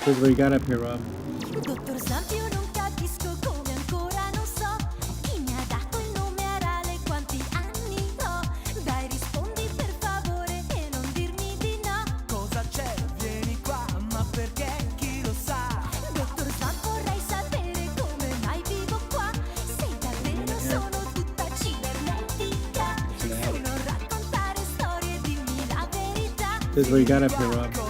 Here's what you got up here, Rob. Dottor Slump, io non capisco come ancora non so chi mi ha dato il nome Arale, quanti anni ho. Dai, rispondi per favore e non dirmi di no. Cosa c'è? Vieni qua, ma perché? Chi lo sa? Dottor Slump, vorrei sapere come mai vivo qua. Se davvero sono tutta cibernetica. Se non raccontare storie, dimmi la verità. Here's what you got up here, Rob.